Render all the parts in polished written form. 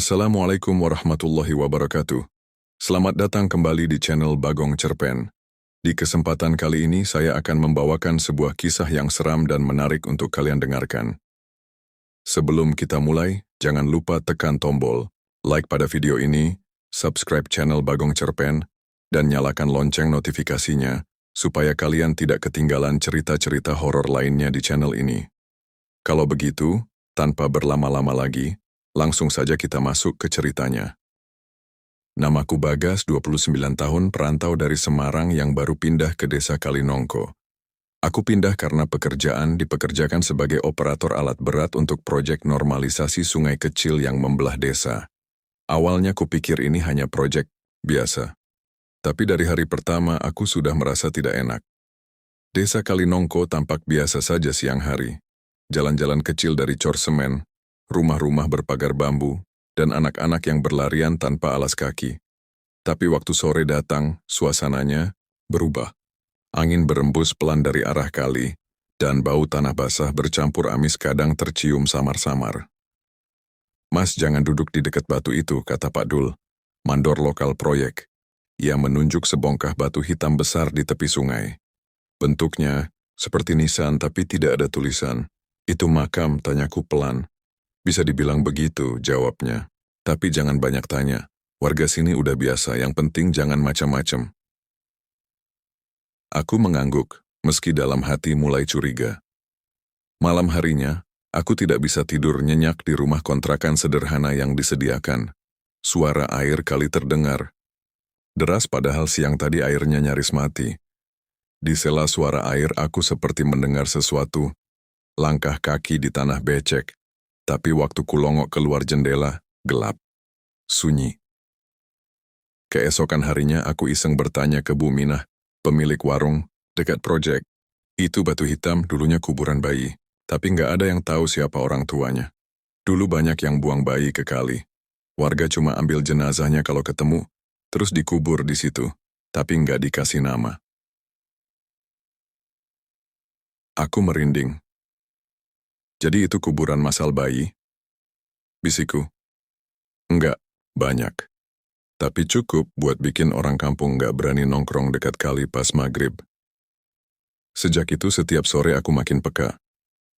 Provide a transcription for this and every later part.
Assalamualaikum warahmatullahi wabarakatuh. Selamat datang kembali di channel Bagong Cerpen. Di kesempatan kali ini saya akan membawakan sebuah kisah yang seram dan menarik untuk kalian dengarkan. Sebelum kita mulai, jangan lupa tekan tombol like pada video ini, subscribe channel Bagong Cerpen, dan nyalakan lonceng notifikasinya supaya kalian tidak ketinggalan cerita-cerita horor lainnya di channel ini. Kalau begitu, tanpa berlama-lama lagi, langsung saja kita masuk ke ceritanya. Namaku Bagas, 29 tahun, perantau dari Semarang yang baru pindah ke desa Kalinongko. Aku pindah karena pekerjaan dipekerjakan sebagai operator alat berat untuk proyek normalisasi sungai kecil yang membelah desa. Awalnya kupikir ini hanya proyek biasa. Tapi dari hari pertama aku sudah merasa tidak enak. Desa Kalinongko tampak biasa saja siang hari. Jalan-jalan kecil dari cor semen, rumah-rumah berpagar bambu, dan anak-anak yang berlarian tanpa alas kaki. Tapi waktu sore datang, suasananya berubah. Angin berembus pelan dari arah kali, dan bau tanah basah bercampur amis kadang tercium samar-samar. "Mas, jangan duduk di dekat batu itu," kata Pak Dul, mandor lokal proyek. Ia menunjuk sebongkah batu hitam besar di tepi sungai. Bentuknya seperti nisan tapi tidak ada tulisan. "Itu makam," tanyaku pelan. "Bisa dibilang begitu," jawabnya. "Tapi jangan banyak tanya. Warga sini udah biasa, yang penting jangan macam-macam." Aku mengangguk, meski dalam hati mulai curiga. Malam harinya, aku tidak bisa tidur nyenyak di rumah kontrakan sederhana yang disediakan. Suara air kali terdengar. Deras padahal siang tadi airnya nyaris mati. Di sela suara air aku seperti mendengar sesuatu. Langkah kaki di tanah becek. Tapi waktu kulongok keluar jendela, gelap. Sunyi. Keesokan harinya aku iseng bertanya ke Bu Minah, pemilik warung, dekat proyek. "Itu batu hitam dulunya kuburan bayi, tapi nggak ada yang tahu siapa orang tuanya. Dulu banyak yang buang bayi ke kali. Warga cuma ambil jenazahnya kalau ketemu, terus dikubur di situ, tapi nggak dikasih nama." Aku merinding. "Jadi itu kuburan masal bayi?" bisikku. "Enggak, banyak. Tapi cukup buat bikin orang kampung nggak berani nongkrong dekat kali pas maghrib." Sejak itu setiap sore aku makin peka.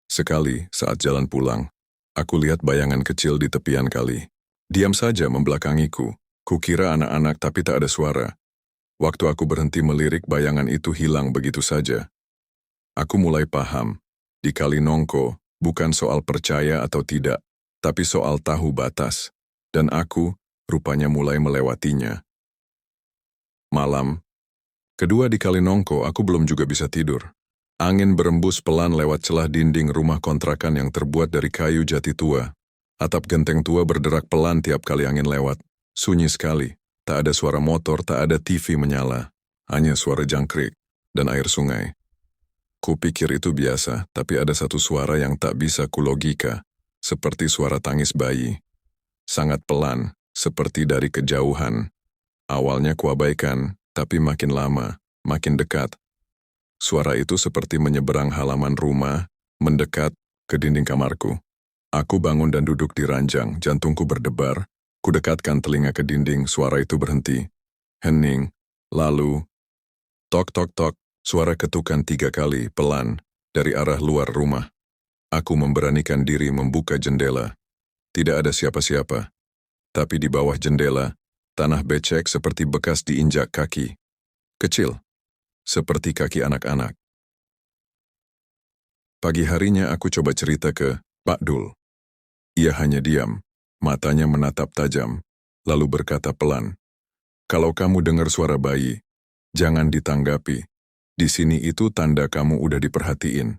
Sekali saat jalan pulang, aku lihat bayangan kecil di tepian kali. Diam saja membelakangiku. Kukira anak-anak tapi tak ada suara. Waktu aku berhenti melirik, bayangan itu hilang begitu saja. Aku mulai paham. Di Kalinongko bukan soal percaya atau tidak, tapi soal tahu batas. Dan aku rupanya mulai melewatinya. Malam kedua di Kalinongko, aku belum juga bisa tidur. Angin berembus pelan lewat celah dinding rumah kontrakan yang terbuat dari kayu jati tua. Atap genteng tua berderak pelan tiap kali angin lewat. Sunyi sekali. Tak ada suara motor, tak ada TV menyala. Hanya suara jangkrik dan air sungai. Kupikir itu biasa, tapi ada satu suara yang tak bisa kulogika. Seperti suara tangis bayi. Sangat pelan, seperti dari kejauhan. Awalnya kuabaikan, tapi makin lama, makin dekat. Suara itu seperti menyeberang halaman rumah, mendekat ke dinding kamarku. Aku bangun dan duduk di ranjang, jantungku berdebar. Kudekatkan telinga ke dinding, suara itu berhenti. Hening, lalu, tok tok tok, suara ketukan 3 kali, pelan, dari arah luar rumah. Aku memberanikan diri membuka jendela. Tidak ada siapa-siapa. Tapi di bawah jendela, tanah becek seperti bekas diinjak kaki. Kecil, seperti kaki anak-anak. Pagi harinya aku coba cerita ke Pak Dul. Ia hanya diam, matanya menatap tajam, lalu berkata pelan, "Kalau kamu dengar suara bayi, jangan ditanggapi. Di sini itu tanda kamu udah diperhatiin."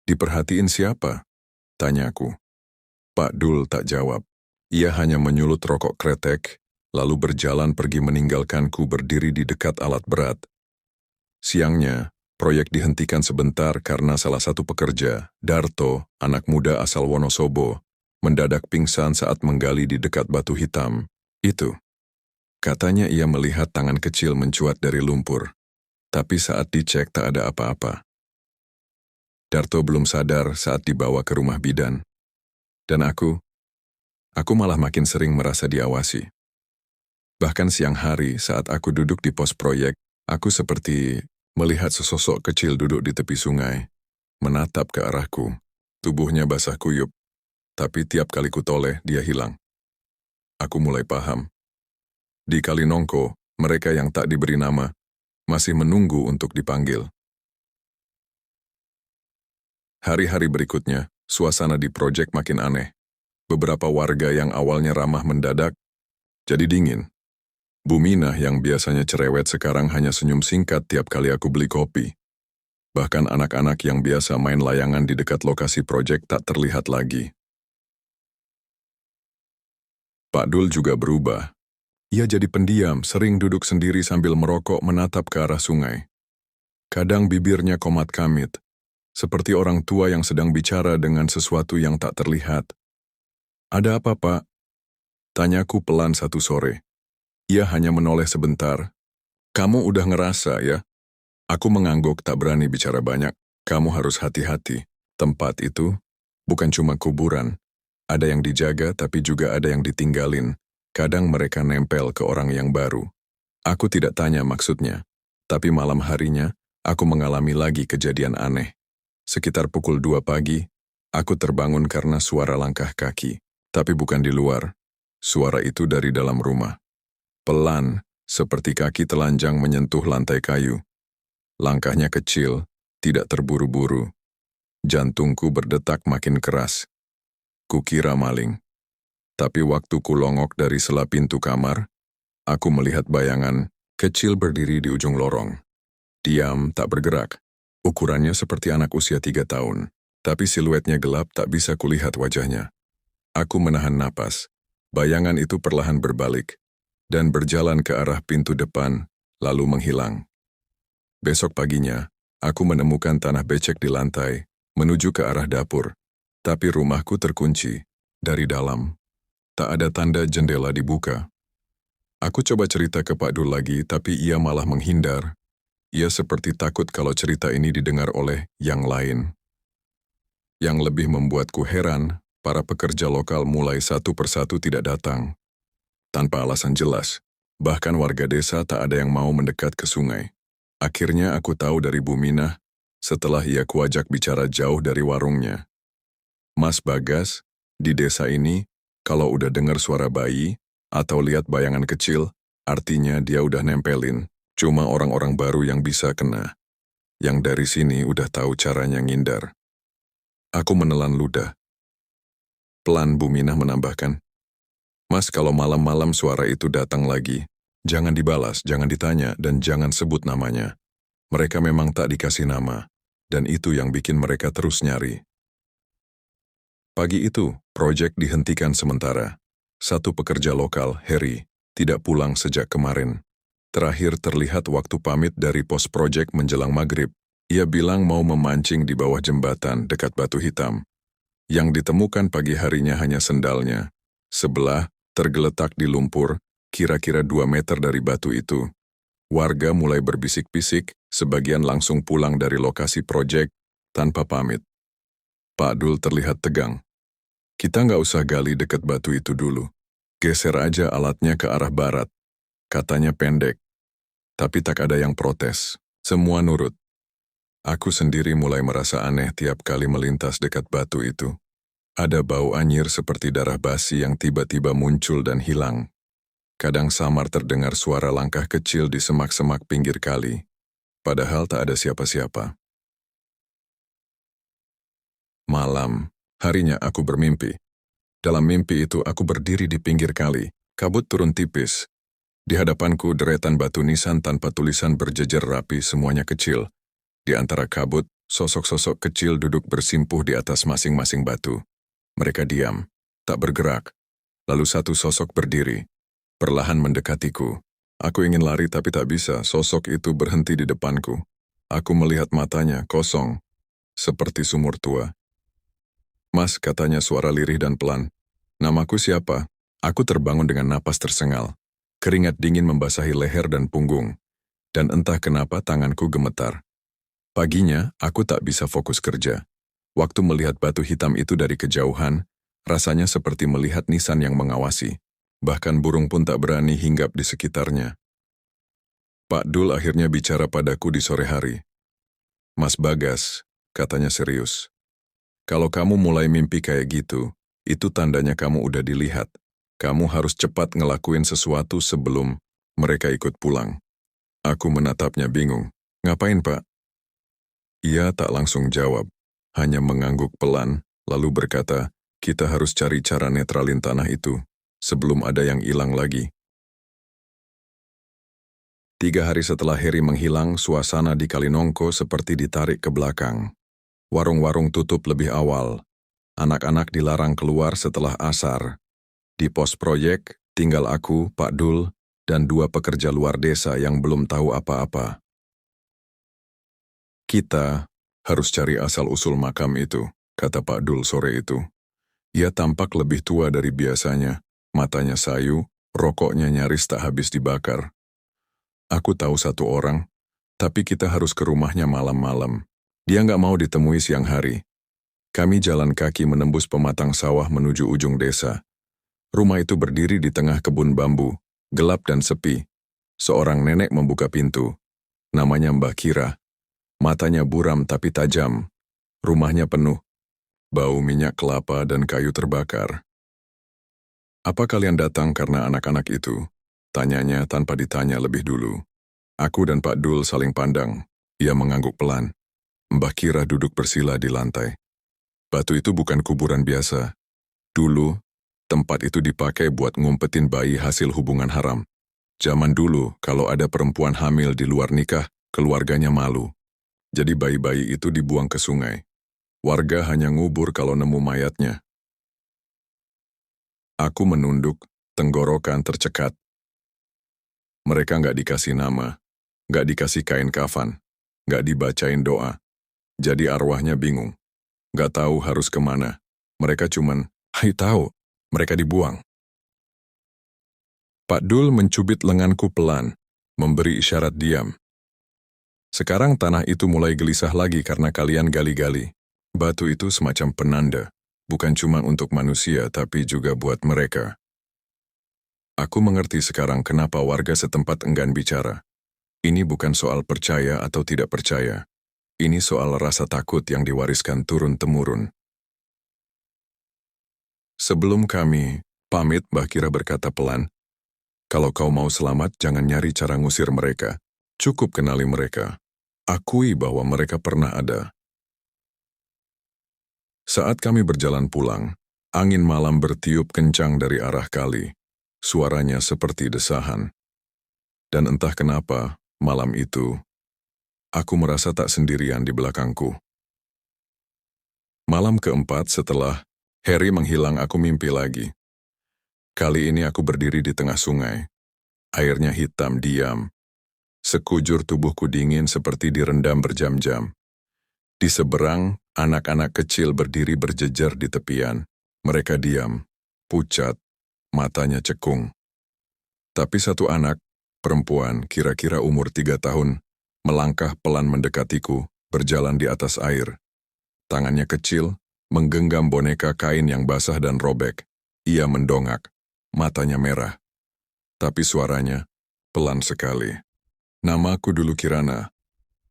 "Diperhatiin siapa?" tanyaku. Pak Dul tak jawab. Ia hanya menyulut rokok kretek, lalu berjalan pergi meninggalkanku berdiri di dekat alat berat. Siangnya, proyek dihentikan sebentar karena salah satu pekerja, Darto, anak muda asal Wonosobo, mendadak pingsan saat menggali di dekat batu hitam. Itu. Katanya ia melihat tangan kecil mencuat dari lumpur. Tapi saat dicek tak ada apa-apa. Darto belum sadar saat dibawa ke rumah bidan. Dan aku Aku malah makin sering merasa diawasi. Bahkan siang hari saat aku duduk di pos proyek, aku seperti melihat sesosok kecil duduk di tepi sungai, menatap ke arahku. Tubuhnya basah kuyup, tapi tiap kali kutoleh, dia hilang. Aku mulai paham. Di Kali Nongko, mereka yang tak diberi nama masih menunggu untuk dipanggil. Hari-hari berikutnya, suasana di proyek makin aneh. Beberapa warga yang awalnya ramah mendadak jadi dingin. Bu Minah yang biasanya cerewet sekarang hanya senyum singkat tiap kali aku beli kopi. Bahkan anak-anak yang biasa main layangan di dekat lokasi proyek tak terlihat lagi. Pak Dul juga berubah. Ia jadi pendiam, sering duduk sendiri sambil merokok menatap ke arah sungai. Kadang bibirnya komat-kamit, seperti orang tua yang sedang bicara dengan sesuatu yang tak terlihat. "Ada apa, Pak?" Tanyaku pelan satu sore. Ia hanya menoleh sebentar. "Kamu udah ngerasa, ya?" Aku mengangguk tak berani bicara banyak. "Kamu harus hati-hati. Tempat itu bukan cuma kuburan. Ada yang dijaga tapi juga ada yang ditinggalin. Kadang mereka nempel ke orang yang baru." Aku tidak tanya maksudnya. Tapi malam harinya, aku mengalami lagi kejadian aneh. Sekitar pukul 2 pagi, aku terbangun karena suara langkah kaki. Tapi bukan di luar. Suara itu dari dalam rumah. Pelan, seperti kaki telanjang menyentuh lantai kayu. Langkahnya kecil, tidak terburu-buru. Jantungku berdetak makin keras. Kukira maling. Tapi waktu kulongok dari sela pintu kamar, aku melihat bayangan kecil berdiri di ujung lorong. Diam, tak bergerak. Ukurannya seperti anak usia 3 tahun, tapi siluetnya gelap tak bisa kulihat wajahnya. Aku menahan napas. Bayangan itu perlahan berbalik dan berjalan ke arah pintu depan, lalu menghilang. Besok paginya, aku menemukan tanah becek di lantai, menuju ke arah dapur. Tapi rumahku terkunci dari dalam. Tak ada tanda jendela dibuka. Aku coba cerita ke Pak Dul lagi, tapi ia malah menghindar. Ia seperti takut kalau cerita ini didengar oleh yang lain. Yang lebih membuatku heran, para pekerja lokal mulai satu persatu tidak datang. Tanpa alasan jelas, bahkan warga desa tak ada yang mau mendekat ke sungai. Akhirnya aku tahu dari Bu Minah, setelah ia kuajak bicara jauh dari warungnya. "Mas Bagas, di desa ini, kalau udah dengar suara bayi, atau lihat bayangan kecil, artinya dia udah nempelin. Cuma orang-orang baru yang bisa kena. Yang dari sini udah tahu caranya ngindar." Aku menelan ludah. Pelan Bu Minah menambahkan, "Mas, kalau malam-malam suara itu datang lagi, jangan dibalas, jangan ditanya, dan jangan sebut namanya. Mereka memang tak dikasih nama, dan itu yang bikin mereka terus nyari." Pagi itu, proyek dihentikan sementara. Satu pekerja lokal, Harry, tidak pulang sejak kemarin. Terakhir terlihat waktu pamit dari pos proyek menjelang maghrib. Ia bilang mau memancing di bawah jembatan dekat Batu Hitam. Yang ditemukan pagi harinya hanya sendalnya. Sebelah, tergeletak di lumpur, kira-kira 2 meter dari batu itu. Warga mulai berbisik-bisik, sebagian langsung pulang dari lokasi proyek tanpa pamit. Pak Dul terlihat tegang. "Kita nggak usah gali dekat batu itu dulu. Geser aja alatnya ke arah barat," katanya pendek. Tapi tak ada yang protes. Semua nurut. Aku sendiri mulai merasa aneh tiap kali melintas dekat batu itu. Ada bau anyir seperti darah basi yang tiba-tiba muncul dan hilang. Kadang samar terdengar suara langkah kecil di semak-semak pinggir kali. Padahal tak ada siapa-siapa. Malam, harinya aku bermimpi. Dalam mimpi itu aku berdiri di pinggir kali. Kabut turun tipis. Di hadapanku deretan batu nisan tanpa tulisan berjejer rapi, semuanya kecil. Di antara kabut, sosok-sosok kecil duduk bersimpuh di atas masing-masing batu. Mereka diam, tak bergerak. Lalu satu sosok berdiri, perlahan mendekatiku. Aku ingin lari tapi tak bisa, sosok itu berhenti di depanku. Aku melihat matanya, kosong, seperti sumur tua. "Mas," katanya suara lirih dan pelan. "Namaku siapa?" Aku terbangun dengan napas tersengal. Keringat dingin membasahi leher dan punggung. Dan entah kenapa tanganku gemetar. Paginya, aku tak bisa fokus kerja. Waktu melihat batu hitam itu dari kejauhan, Rasanya seperti melihat nisan yang mengawasi. Bahkan burung pun tak berani hinggap di sekitarnya. Pak Dul akhirnya bicara padaku di sore hari. "Mas Bagas," katanya serius. "Kalau kamu mulai mimpi kayak gitu, itu tandanya kamu udah dilihat. Kamu harus cepat ngelakuin sesuatu sebelum mereka ikut pulang." Aku menatapnya bingung. "Ngapain, Pak?" Ia tak langsung jawab, hanya mengangguk pelan, lalu berkata, "Kita harus cari cara netralin tanah itu, sebelum ada yang hilang lagi." 3 hari setelah Heri menghilang, suasana di Kalinongko seperti ditarik ke belakang. Warung-warung tutup lebih awal. Anak-anak dilarang keluar setelah asar. Di pos proyek, tinggal aku, Pak Dul, dan 2 pekerja luar desa yang belum tahu apa-apa. "Kita harus cari asal-usul makam itu," kata Pak Dul sore itu. Ia tampak lebih tua dari biasanya, matanya sayu, rokoknya nyaris tak habis dibakar. "Aku tahu satu orang, tapi kita harus ke rumahnya malam-malam. Dia nggak mau ditemui siang hari." Kami jalan kaki menembus pematang sawah menuju ujung desa. Rumah itu berdiri di tengah kebun bambu, gelap dan sepi. Seorang nenek membuka pintu. Namanya Mbak Kira. Matanya buram tapi tajam. Rumahnya penuh. Bau minyak kelapa dan kayu terbakar. "Apa kalian datang karena anak-anak itu?" Tanyanya tanpa ditanya lebih dulu. Aku dan Pak Dul saling pandang. Ia mengangguk pelan. Mbah Kira duduk bersila di lantai. "Batu itu bukan kuburan biasa. Dulu, tempat itu dipakai buat ngumpetin bayi hasil hubungan haram. Zaman dulu, kalau ada perempuan hamil di luar nikah, keluarganya malu. Jadi bayi-bayi itu dibuang ke sungai. Warga hanya ngubur kalau nemu mayatnya." Aku menunduk, tenggorokan tercekat. Mereka nggak dikasih nama, nggak dikasih kain kafan, nggak dibacain doa. Jadi arwahnya bingung. Nggak tahu harus kemana. Mereka cuman, "Hai tahu," mereka dibuang. Pak Dul mencubit lenganku pelan, memberi isyarat diam. "Sekarang tanah itu mulai gelisah lagi karena kalian gali-gali. Batu itu semacam penanda, bukan cuma untuk manusia tapi juga buat mereka." Aku mengerti sekarang kenapa warga setempat enggan bicara. Ini bukan soal percaya atau tidak percaya. Ini soal rasa takut yang diwariskan turun-temurun. Sebelum kami pamit, Mbah Kira berkata pelan, "Kalau kau mau selamat, jangan nyari cara ngusir mereka. Cukup kenali mereka. Akui bahwa mereka pernah ada." Saat kami berjalan pulang, angin malam bertiup kencang dari arah kali. Suaranya seperti desahan. Dan entah kenapa, malam itu, aku merasa tak sendirian di belakangku. Malam keempat setelah Heri menghilang, aku mimpi lagi. Kali ini aku berdiri di tengah sungai. Airnya hitam diam. Sekujur tubuhku dingin seperti direndam berjam-jam. Di seberang, anak-anak kecil berdiri berjejer di tepian. Mereka diam, pucat, matanya cekung. Tapi satu anak, perempuan kira-kira umur 3 tahun, melangkah pelan mendekatiku, berjalan di atas air. Tangannya kecil, menggenggam boneka kain yang basah dan robek. Ia mendongak, matanya merah. Tapi suaranya pelan sekali. "Namaku dulu Kirana."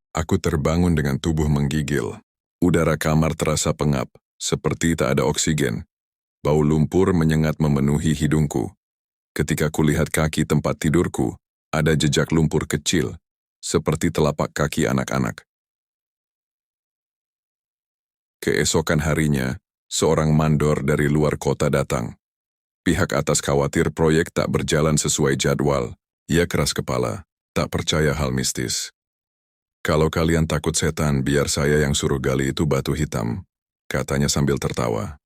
Aku terbangun dengan tubuh menggigil. Udara kamar terasa pengap, seperti tak ada oksigen. Bau lumpur menyengat memenuhi hidungku. Ketika kulihat kaki tempat tidurku, ada jejak lumpur kecil, seperti telapak kaki anak-anak. Keesokan harinya, seorang mandor dari luar kota datang. Pihak atas khawatir proyek tak berjalan sesuai jadwal. Ia keras kepala, tak percaya hal mistis. "Kalau kalian takut setan, biar saya yang suruh gali itu batu hitam," katanya sambil tertawa.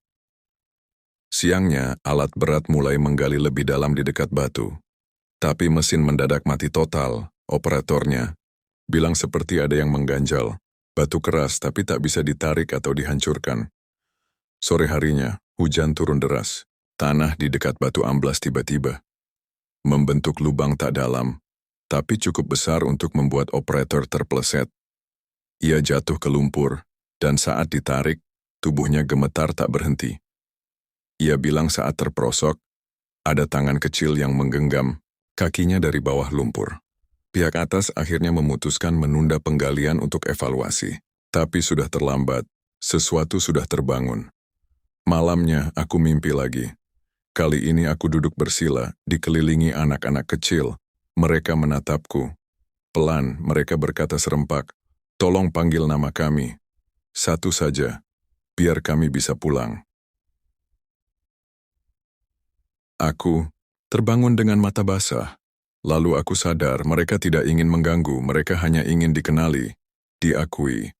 Siangnya, alat berat mulai menggali lebih dalam di dekat batu. Tapi mesin mendadak mati total. Operatornya bilang seperti ada yang mengganjal. Batu keras tapi tak bisa ditarik atau dihancurkan. Sore harinya, hujan turun deras. Tanah di dekat batu amblas tiba-tiba. Membentuk lubang tak dalam, tapi cukup besar untuk membuat operator terpeleset. Ia jatuh ke lumpur, dan saat ditarik, tubuhnya gemetar tak berhenti. Ia bilang saat terperosok, ada tangan kecil yang menggenggam kakinya dari bawah lumpur. Pihak atas akhirnya memutuskan menunda penggalian untuk evaluasi. Tapi sudah terlambat, sesuatu sudah terbangun. Malamnya aku mimpi lagi. Kali ini aku duduk bersila, dikelilingi anak-anak kecil. Mereka menatapku. Pelan, mereka berkata serempak, "Tolong panggil nama kami. Satu saja, biar kami bisa pulang." Aku terbangun dengan mata basah. Lalu aku sadar mereka tidak ingin mengganggu, mereka hanya ingin dikenali, diakui.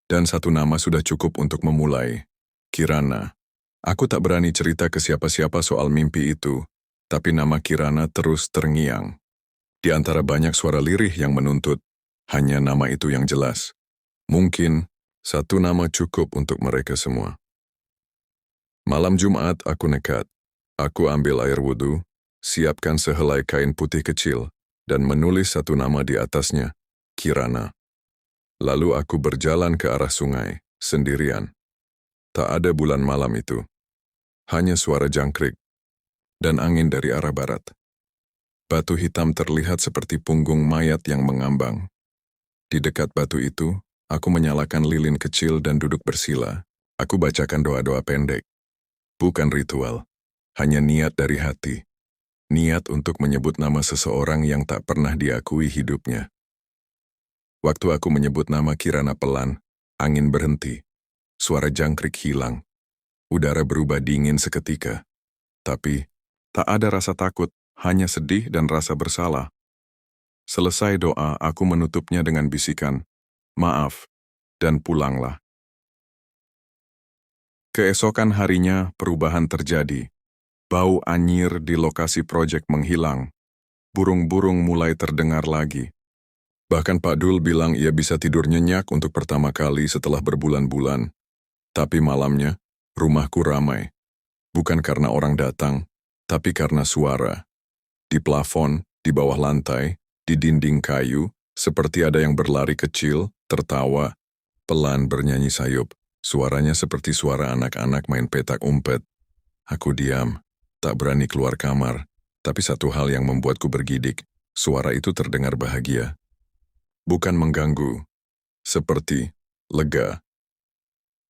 Dan satu nama sudah cukup untuk memulai, Kirana. Aku tak berani cerita ke siapa-siapa soal mimpi itu, tapi nama Kirana terus terngiang. Di antara banyak suara lirih yang menuntut, hanya nama itu yang jelas. Mungkin satu nama cukup untuk mereka semua. Malam Jumat aku nekat. Aku ambil air wudhu, siapkan sehelai kain putih kecil, dan menulis satu nama di atasnya, Kirana. Lalu aku berjalan ke arah sungai, sendirian. Tak ada bulan malam itu. Hanya suara jangkrik, dan angin dari arah barat. Batu hitam terlihat seperti punggung mayat yang mengambang. Di dekat batu itu, aku menyalakan lilin kecil dan duduk bersila. Aku bacakan doa-doa pendek. Bukan ritual. Hanya niat dari hati. Niat untuk menyebut nama seseorang yang tak pernah diakui hidupnya. Waktu aku menyebut nama Kirana pelan, angin berhenti. Suara jangkrik hilang. Udara berubah dingin seketika. Tapi, tak ada rasa takut, hanya sedih dan rasa bersalah. Selesai doa, aku menutupnya dengan bisikan, "Maaf," dan pulanglah. Keesokan harinya, perubahan terjadi. Bau anyir di lokasi proyek menghilang. Burung-burung mulai terdengar lagi. Bahkan Pak Dul bilang ia bisa tidur nyenyak untuk pertama kali setelah berbulan-bulan. Tapi malamnya, rumahku ramai. Bukan karena orang datang, tapi karena suara. Di plafon, di bawah lantai, di dinding kayu, seperti ada yang berlari kecil, tertawa, pelan bernyanyi sayup. Suaranya seperti suara anak-anak main petak umpet. Aku diam. Tak berani keluar kamar, tapi satu hal yang membuatku bergidik, suara itu terdengar bahagia. Bukan mengganggu, seperti lega.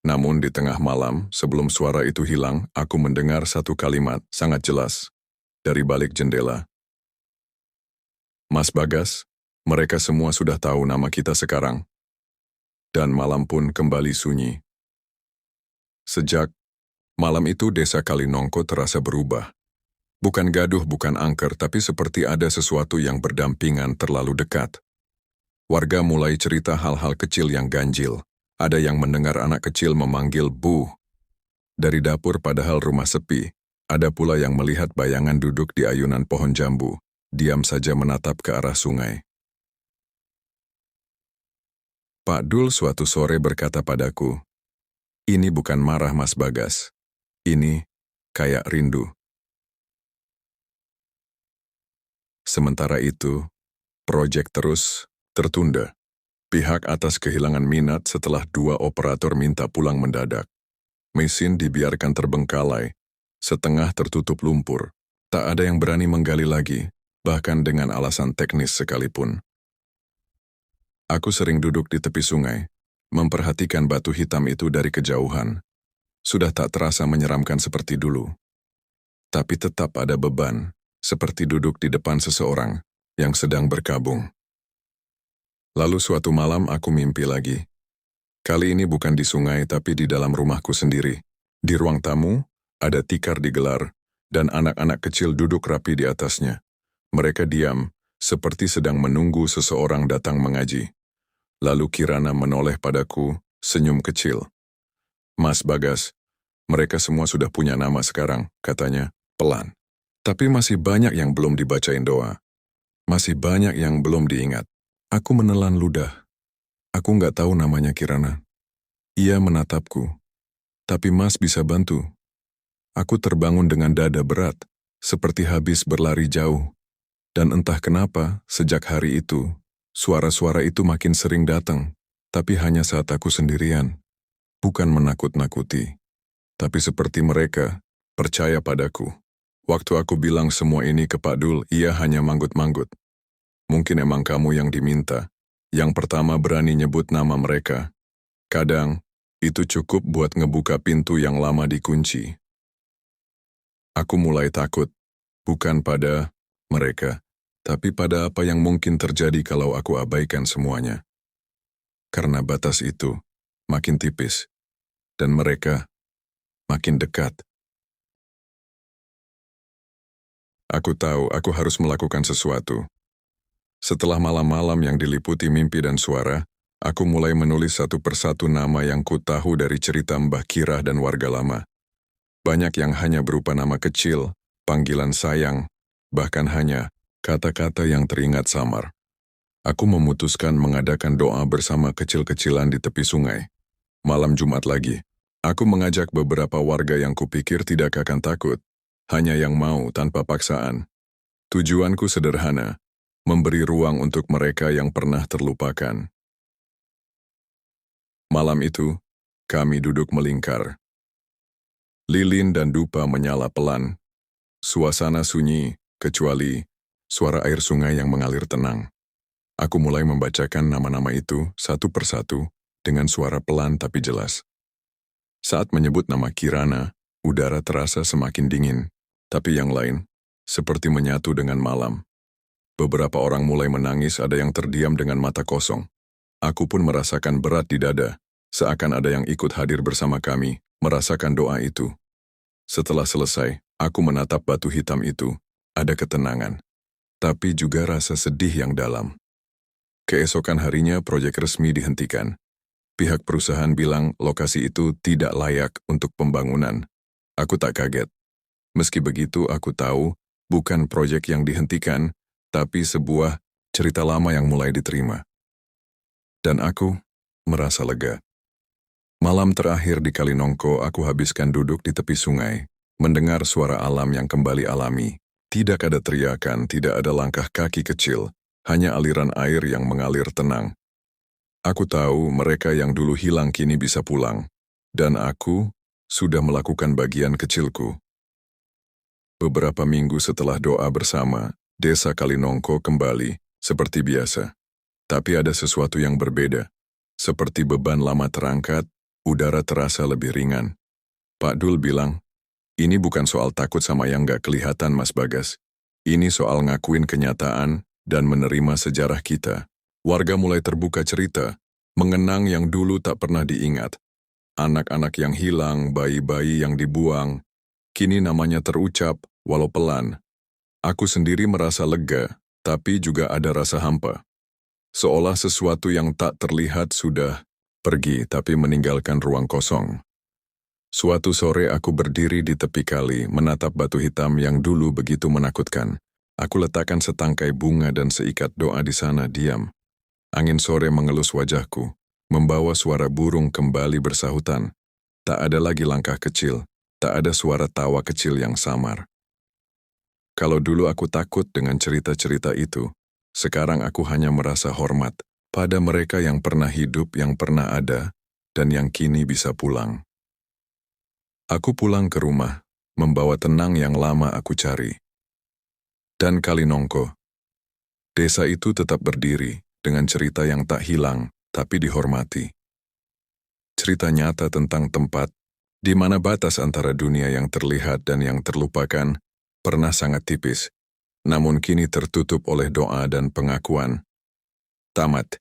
Namun di tengah malam, sebelum suara itu hilang, aku mendengar satu kalimat sangat jelas dari balik jendela. "Mas Bagas, mereka semua sudah tahu nama kita sekarang." Dan malam pun kembali sunyi. Sejak malam itu desa Kalinongko terasa berubah. Bukan gaduh, bukan angker, tapi seperti ada sesuatu yang berdampingan terlalu dekat. Warga mulai cerita hal-hal kecil yang ganjil. Ada yang mendengar anak kecil memanggil Bu. Dari dapur padahal rumah sepi. Ada pula yang melihat bayangan duduk di ayunan pohon jambu, diam saja menatap ke arah sungai. Pak Dul suatu sore berkata padaku, "Ini bukan marah, Mas Bagas. Ini kayak rindu." Sementara itu, proyek terus tertunda. Pihak atas kehilangan minat setelah 2 operator minta pulang mendadak. Mesin dibiarkan terbengkalai, setengah tertutup lumpur. Tak ada yang berani menggali lagi, bahkan dengan alasan teknis sekalipun. Aku sering duduk di tepi sungai, memperhatikan batu hitam itu dari kejauhan. Sudah tak terasa menyeramkan seperti dulu. Tapi tetap ada beban, seperti duduk di depan seseorang yang sedang berkabung. Lalu suatu malam aku mimpi lagi. Kali ini bukan di sungai tapi di dalam rumahku sendiri. Di ruang tamu, ada tikar digelar, dan anak-anak kecil duduk rapi di atasnya. Mereka diam, seperti sedang menunggu seseorang datang mengaji. Lalu Kirana menoleh padaku, senyum kecil. "Mas Bagas, mereka semua sudah punya nama sekarang," katanya, pelan. "Tapi masih banyak yang belum dibacain doa. Masih banyak yang belum diingat." Aku menelan ludah. Aku nggak tahu namanya Kirana. Ia menatapku. "Tapi Mas bisa bantu." Aku terbangun dengan dada berat, seperti habis berlari jauh. Dan entah kenapa, sejak hari itu, suara-suara itu makin sering datang, tapi hanya saat aku sendirian. Bukan menakut-nakuti, tapi seperti mereka, Percaya padaku. Waktu aku bilang semua ini ke Pak Dul, ia hanya manggut-manggut. Mungkin emang kamu yang diminta. Yang pertama berani nyebut nama mereka. Kadang, itu cukup buat ngebuka pintu yang lama dikunci. Aku mulai takut, bukan pada mereka, tapi pada apa yang mungkin terjadi kalau aku abaikan semuanya. Karena batas itu makin tipis, dan mereka makin dekat. Aku tahu aku harus melakukan sesuatu. Setelah malam-malam yang diliputi mimpi dan suara, aku mulai menulis satu persatu nama yang ku tahu dari cerita Mbah Kirah dan warga lama. Banyak yang hanya berupa nama kecil, panggilan sayang, bahkan hanya kata-kata yang teringat samar. Aku memutuskan mengadakan doa bersama kecil-kecilan di tepi sungai. Malam Jumat lagi, aku mengajak beberapa warga yang kupikir tidak akan takut, hanya yang mau tanpa paksaan. Tujuanku sederhana, memberi ruang untuk mereka yang pernah terlupakan. Malam itu, kami duduk melingkar. Lilin dan dupa menyala pelan. Suasana sunyi, kecuali suara air sungai yang mengalir tenang. Aku mulai membacakan nama-nama itu satu persatu dengan suara pelan tapi jelas. Saat menyebut nama Kirana, udara terasa semakin dingin, tapi yang lain seperti menyatu dengan malam. Beberapa orang mulai menangis, ada yang terdiam dengan mata kosong. Aku pun merasakan berat di dada, seakan ada yang ikut hadir bersama kami, merasakan doa itu. Setelah selesai, aku menatap batu hitam itu, ada ketenangan, tapi juga rasa sedih yang dalam. Keesokan harinya proyek resmi dihentikan. Pihak perusahaan bilang lokasi itu tidak layak untuk pembangunan. Aku tak kaget. Meski begitu, aku tahu bukan proyek yang dihentikan, tapi sebuah cerita lama yang mulai diterima. Dan aku merasa lega. Malam terakhir di Kalinongko, aku habiskan duduk di tepi sungai, mendengar suara alam yang kembali alami. Tidak ada teriakan, tidak ada langkah kaki kecil, hanya aliran air yang mengalir tenang. Aku tahu mereka yang dulu hilang kini bisa pulang, dan aku sudah melakukan bagian kecilku. Beberapa minggu setelah doa bersama, desa Kalinongko kembali seperti biasa. Tapi ada sesuatu yang berbeda. Seperti beban lama terangkat, udara terasa lebih ringan. Pak Dul bilang, ini bukan soal takut sama yang gak kelihatan, Mas Bagas. Ini soal ngakuin kenyataan dan menerima sejarah kita. Warga mulai terbuka cerita, mengenang yang dulu tak pernah diingat. Anak-anak yang hilang, bayi-bayi yang dibuang, kini namanya terucap, walau pelan. Aku sendiri merasa lega, tapi juga ada rasa hampa. Seolah sesuatu yang tak terlihat sudah pergi, tapi meninggalkan ruang kosong. Suatu sore aku berdiri di tepi kali, menatap batu hitam yang dulu begitu menakutkan. Aku letakkan setangkai bunga dan seikat doa di sana diam. Angin sore mengelus wajahku, membawa suara burung kembali bersahutan. Tak ada lagi langkah kecil, tak ada suara tawa kecil yang samar. Kalau dulu aku takut dengan cerita-cerita itu, sekarang aku hanya merasa hormat pada mereka yang pernah hidup, yang pernah ada, dan yang kini bisa pulang. Aku pulang ke rumah, membawa tenang yang lama aku cari. Dan Kalinongko, desa itu tetap berdiri dengan cerita yang tak hilang, tapi dihormati. Cerita nyata tentang tempat di mana batas antara dunia yang terlihat dan yang terlupakan pernah sangat tipis, namun kini tertutup oleh doa dan pengakuan. Tamat.